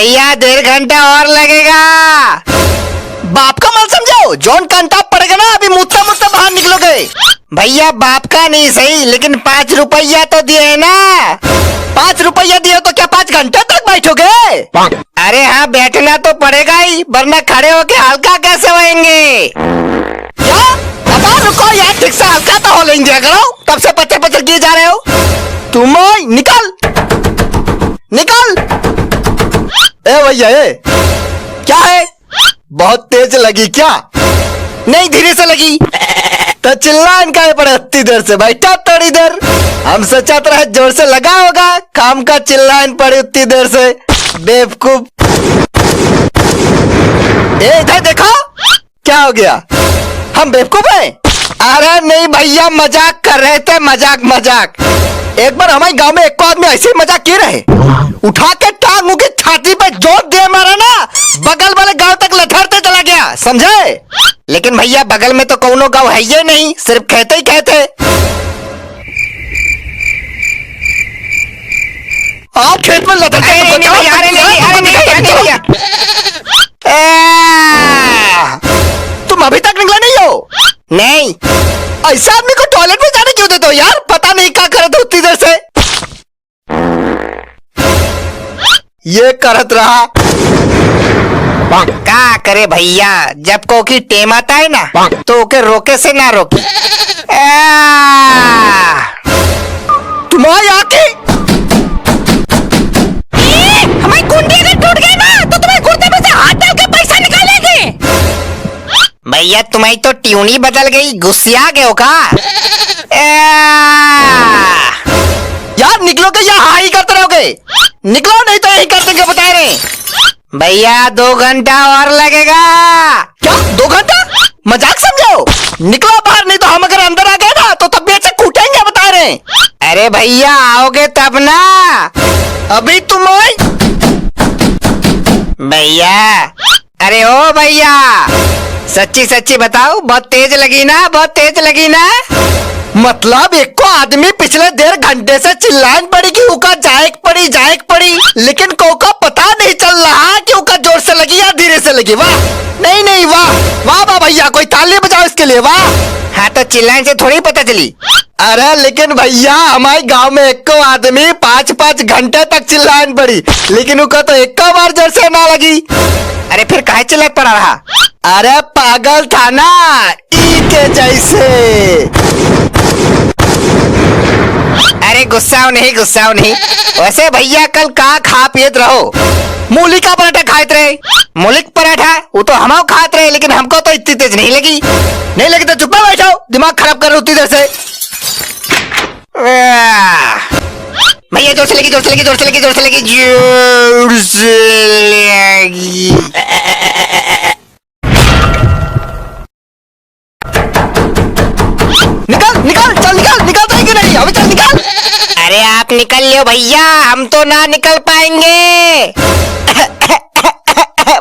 भैया 1.5 घंटा और लगेगा। बाप का मत समझाओ, जॉन घंटा पड़ेगा ना अभी मुत्ता मुत्ता बाहर निकलोगे। भैया बाप का नहीं सही, लेकिन 5 रुपया तो दिए है ना। 5 रुपया दिए तो क्या 5 घंटे तक बैठोगे? अरे हाँ बैठना तो पड़ेगा ही, वरना खड़े होके हल्का कैसे होएंगे। क्या? अब रुको यार, ठीक से हल्का तो हो लेंगे करो, तब से पत्थर पत्थर किए जा रहे हो तुम। निकल निकल। ए भैया क्या है, बहुत तेज लगी क्या? नहीं धीरे से लगी। तो चिल्लान का पड़े इतनी देर से, बैठा थोड़ी देर। हम सोचा रहे जोर से लगा होगा, काम का चिल्लान पड़े उतनी देर से, बेवकूफ। इधर देखो क्या हो गया, हम बेवकूफ हैं? अरे नहीं भैया, मजाक कर रहे थे, मजाक मजाक। एक बार हमारे गांव में एक आदमी ऐसे ही मजाक किए रहे, उठा के टांग की छाती पे जोर दे मारा ना, बगल वाले गांव तक लथड़ते चला गया, समझे? लेकिन भैया बगल में तो कौनो गांव है ही नहीं, सिर्फ कहते ही कहते। आप खेत में लथड़ते तुम अभी तक निकला नहीं हो? नहीं। ऐसा आदमी को टॉयलेट में जाने क्यों देते हो यार? पता नहीं क्या करत हो उतनी देर से। ये करत रहा। क्या करे भैया, जब कोकी टेम आता है ना तो ओके रोके से ना रोकी। तुम्हारी आके हमारी कुंडी अगर टूट गई ना तो तुम्हारे कुर्ते में से हाथ डाल के पैसा निकालेंगे। भैया तुम्हारी तो ट्यूनी बदल गई, गुस्सिया गए हो का? यार निकलोगे या हाँ ही करते रहोगे? निकलो नहीं तो यही कर देंगे, बता रहे। भैया 2 घंटा और लगेगा। क्या 2 घंटा? मजाक समझो, निकलो बाहर, नहीं तो हम अगर अंदर आ गए ना तो तबीयत से कूटेंगे, बता रहे। अरे भैया आओगे तब ना, अभी तुम भैया। अरे ओ भैया सच्ची सच्ची बताओ, बहुत तेज लगी ना, बहुत तेज लगी ना? मतलब एक को आदमी पिछले 1.5 घंटे से चिल्लान पड़ी कि उका जायक पड़ी, लेकिन को का पता नहीं चल रहा कि उका जोर से लगी या धीरे से लगी। वाह नहीं नहीं, वाह वाह वाह भैया, कोई ताली बजाओ इसके लिए, वाह। हाँ तो चिल्लाने से थोड़ी पता चली। अरे लेकिन भैया हमारे गांव में एक को आदमी 5-5 घंटे तक चिल्लान पड़ी, लेकिन उका तो एक बार जोर से ना लगी। अरे फिर काहे चिल्लात पड़ा रहा? अरे पागल था ना, ई के जैसे। अरे गुस्साओ नहीं। वैसे भैया कल का खा पियत रहो? मूली का पराठा खाते रहे। मूली पराठा वो तो हम खाते रहे, लेकिन हमको तो इतनी तेज नहीं लगी तो चुप बैठो, दिमाग खराब कर रहे उतनी देर से। भैया जोर से लगी। निकल चल, निकल जाएगी नहीं, अभी चल निकल। अरे आप निकल लियो भैया, हम तो ना निकल पाएंगे।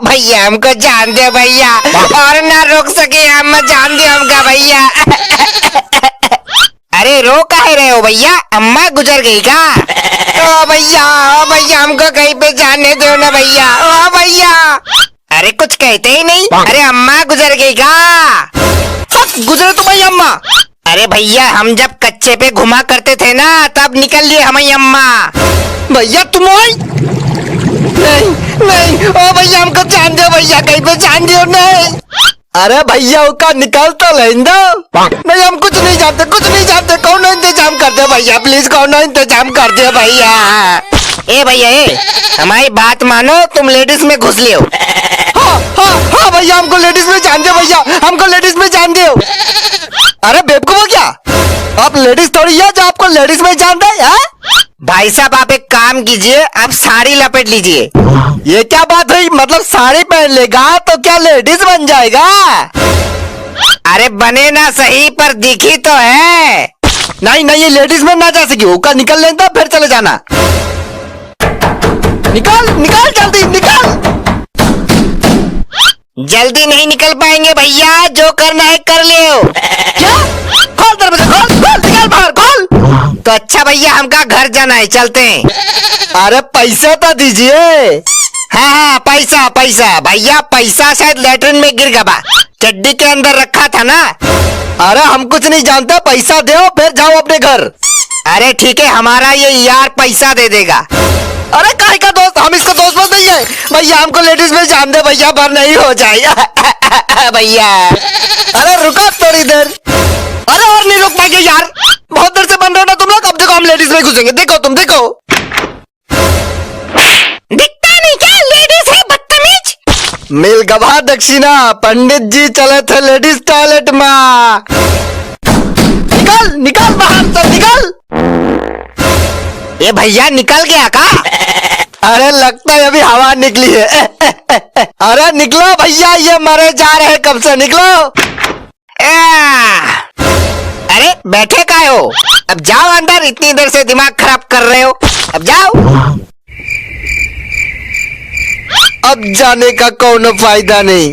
भैया हमको जान दे भैया, और ना रोक सके हम, जान दे हमका भैया। अरे रो काहे रहे हो भैया, अम्मा गुजर गई का? ओ भैया हमको कहीं पे जाने दो ना भैया, ओ भैया। अरे कुछ कहते ही नहीं। अरे अम्मा गुजर गई का? गुजरे तुम्हारी अम्मा? अरे भैया हम जब कच्चे पे घुमा करते थे ना, तब निकल लिए हमारी अम्मा। भैया तुम नहीं, ओ भैया हमको जान दो भैया, कहीं पे जान दो। नहीं अरे भैया उसका निकल तो लें दो। नहीं हम कुछ नहीं जानते, कौन इंतजाम कर दो भैया, प्लीज कौन इंतजाम कर दो भैया। ए भैया हमारी बात मानो, तुम लेडीज में घुस लियो। हाँ भैया हमको लेडीज में जान दो भैया, हमको लेडीज में जान दो। अरे बेवकूफ हो क्या, आप लेडीज थोड़ी है जो आपको लेडीज में जान दे। भाई साहब आप एक काम कीजिए, आप साड़ी लपेट लीजिए। ये क्या बात हुई, मतलब साड़ी पहन लेगा तो क्या लेडीज बन जाएगा? अरे बने ना सही, पर दिखी तो है। नहीं ये लेडीज में ना जा सकी, उसका निकल लेना फिर चले जाना। निकल जल्दी निकल। जल्दी नहीं निकल पाएंगे भैया, जो करना है कर लियो। क्या? खोल दरवाजा, खोल निकल बाहर, खोल। तो अच्छा भैया हमका घर जाना है, चलते हैं। अरे पैसा तो दीजिए। हाँ हाँ, पैसा पैसा भैया, पैसा शायद लेटरिन में गिर गया बा। चड्डी के अंदर रखा था ना। अरे हम कुछ नहीं जानते, पैसा दो फिर जाओ अपने घर। अरे ठीक है, हमारा ये यार पैसा दे देगा। अरे काहे का दोस्त, हम इसको दोस्त बोल देंगे। भैया हमको लेडीज में जान दे भैया, भर नहीं हो जाए भैया अरे रुको थोड़ी देर। अरे और नहीं रुक पाएंगे यार, बहुत देर से बन रहे हो ना तुम लोग। अब देखो हम लेडीज में घुसेंगे, देखो तुम देखो। दिखता नहीं क्या लेडीज है बदतमीज। मिल गवा दक्षिणा, पंडित जी चले थे लेडीज टॉयलेट में। निकल निकल बाहर, सब निकल। ये भैया निकल गया का? अरे लगता है अभी हवा निकली है अरे निकलो भैया, ये मरे जा रहे हैं कब से, निकलो। अरे बैठे का हो, अब जाओ अंदर, इतनी देर से दिमाग खराब कर रहे हो, अब जाओ। अब जाने का कोनो फायदा नहीं।